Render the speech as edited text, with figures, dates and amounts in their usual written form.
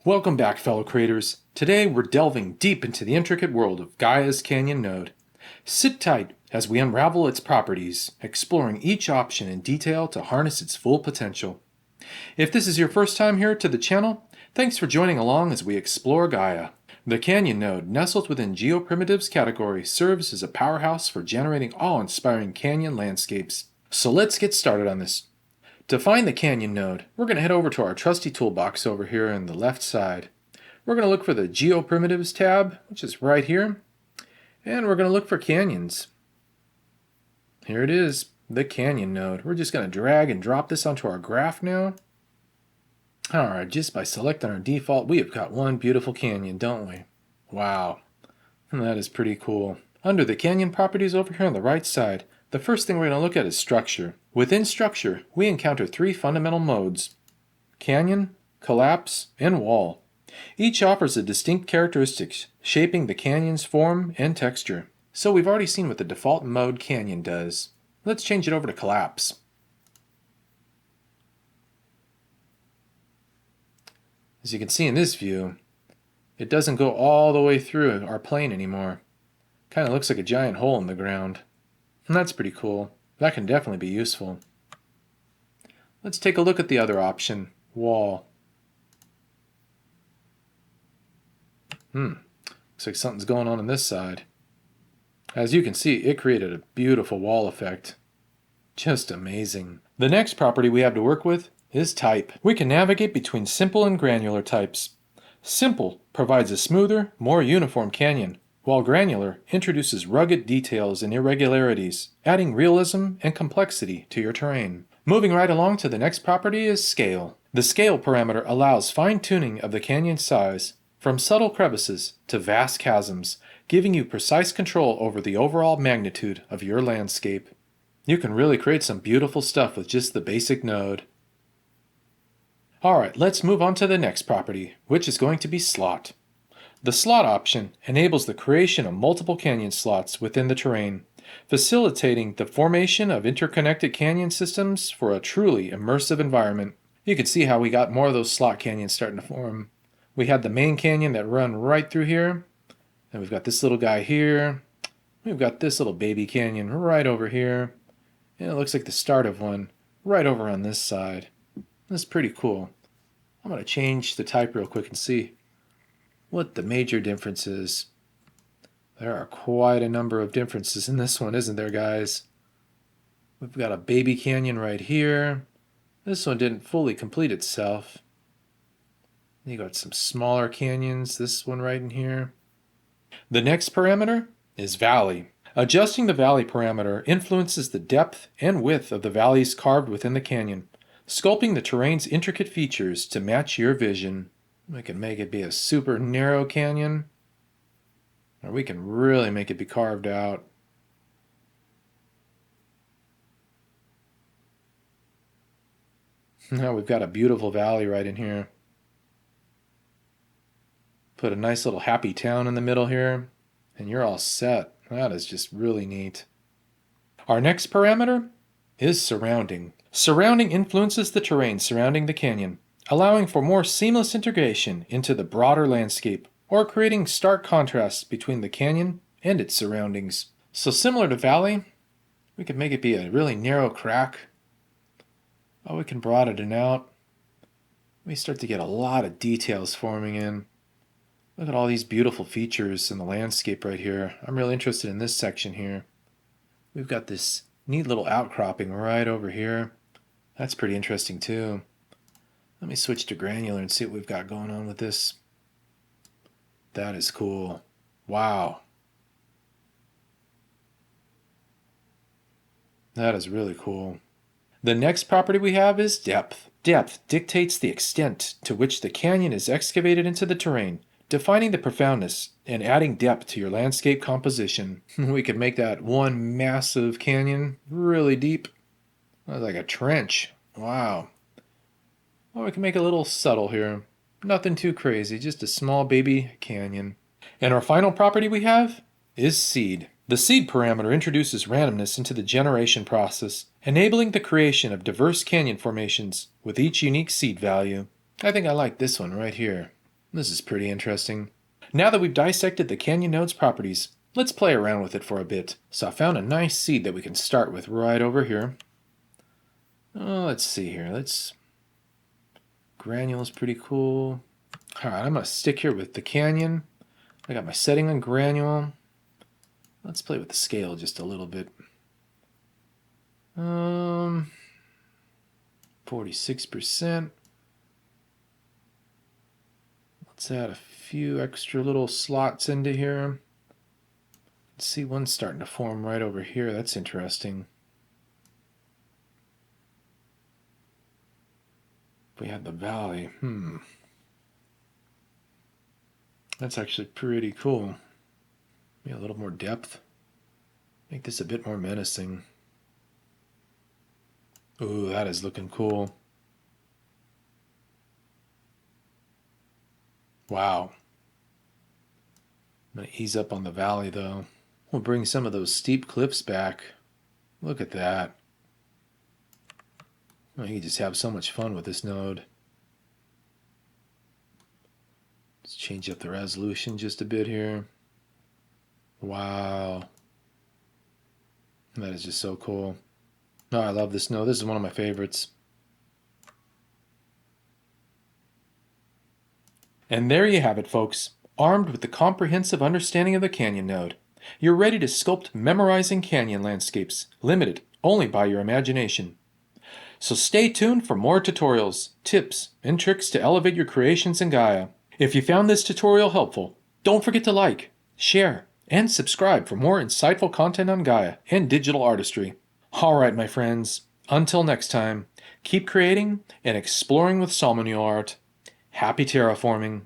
Welcome back, fellow creators. Today we're delving deep into the intricate world of Gaea's canyon node. Sit tight as we unravel its properties, exploring each option in detail to harness its full potential. If this is your first time here to the channel, thanks for joining along as we explore Gaea. The canyon node, nestled within Geoprimitives category, serves as a powerhouse for generating awe-inspiring canyon landscapes. So let's get started on this. To find the canyon node, we're going to head over to our trusty toolbox over here on the left side. We're going to look for the Geoprimitives tab, which is right here, and we're going to look for canyons. Here it is, the canyon node. We're just going to drag and drop this onto our graph now. Alright, just by selecting our default, we have got one beautiful canyon, don't we? Wow, that is pretty cool. Under the canyon properties over here on the right side, the first thing we're going to look at is structure. Within structure, we encounter three fundamental modes: canyon, collapse, and wall. Each offers a distinct characteristics, shaping the canyon's form and texture. So we've already seen what the default mode canyon does. Let's change it over to collapse. As you can see in this view, it doesn't go all the way through our plane anymore. Kind of looks like a giant hole in the ground. And that's pretty cool. That can definitely be useful. Let's take a look at the other option, wall. Looks like something's going on this side. As you can see, it created a beautiful wall effect. Just amazing. The next property we have to work with is type. We can navigate between simple and granular types. Simple provides a smoother, more uniform canyon, while granular introduces rugged details and irregularities, adding realism and complexity to your terrain. Moving right along to the next property is scale. The scale parameter allows fine-tuning of the canyon size, from subtle crevices to vast chasms, giving you precise control over the overall magnitude of your landscape. You can really create some beautiful stuff with just the basic node. Alright, let's move on to the next property, which is going to be slot. The slot option enables the creation of multiple canyon slots within the terrain, facilitating the formation of interconnected canyon systems for a truly immersive environment. You can see how we got more of those slot canyons starting to form. We had the main canyon that run right through here, and we've got this little guy here. We've got this little baby canyon right over here, and it looks like the start of one right over on this side. That's pretty cool. I'm going to change the type real quick and see what the major difference is. There are quite a number of differences in this one, isn't there, guys? We've got a baby canyon right here. This one didn't fully complete itself. You got some smaller canyons, this one right in here. The next parameter is valley. Adjusting the valley parameter influences the depth and width of the valleys carved within the canyon, sculpting the terrain's intricate features to match your vision. We can make it be a super narrow canyon, or we can really make it be carved out. Now we've got a beautiful valley right in here. Put a nice little happy town in the middle here, and you're all set. That is just really neat. Our next parameter is surrounding. Surrounding influences the terrain surrounding the canyon, allowing for more seamless integration into the broader landscape, or creating stark contrasts between the canyon and its surroundings. So similar to valley, we could make it be a really narrow crack. Oh, we can broaden it out. We start to get a lot of details forming in. Look at all these beautiful features in the landscape right here. I'm really interested in this section here. We've got this neat little outcropping right over here. That's pretty interesting too. Let me switch to granular and see what we've got going on with this. That is cool. Wow. That is really cool. The next property we have is depth. Depth dictates the extent to which the canyon is excavated into the terrain, defining the profoundness and adding depth to your landscape composition. We could make that one massive canyon really deep. Like a trench. Wow. Or we can make it a little subtle here. Nothing too crazy, just a small baby canyon. And our final property we have is seed. The seed parameter introduces randomness into the generation process, enabling the creation of diverse canyon formations with each unique seed value. I think I like this one right here. This is pretty interesting. Now that we've dissected the canyon node's properties, let's play around with it for a bit. So I found a nice seed that we can start with right over here. Oh, let's see here. Granule is pretty cool. All right, I'm going to stick here with the canyon. I got my setting on granule. Let's play with the scale just a little bit. 46%. Let's add a few extra little slots into here. Let's see, one's starting to form right over here. That's interesting. If we had the valley, that's actually pretty cool. Maybe a little more depth. Make this a bit more menacing. Ooh, that is looking cool. Wow. I'm going to ease up on the valley though. We'll bring some of those steep cliffs back. Look at that. Oh, you can just have so much fun with this node. Let's change up the resolution just a bit here. Wow. That is just so cool. Oh, I love this node. This is one of my favorites. And there you have it, folks. Armed with the comprehensive understanding of the canyon node, you're ready to sculpt memorizing canyon landscapes, limited only by your imagination. So stay tuned for more tutorials, tips, and tricks to elevate your creations in Gaea. If you found this tutorial helpful, don't forget to like, share, and subscribe for more insightful content on Gaea and digital artistry. Alright, my friends, until next time, keep creating and exploring with Somonul art. Happy terraforming!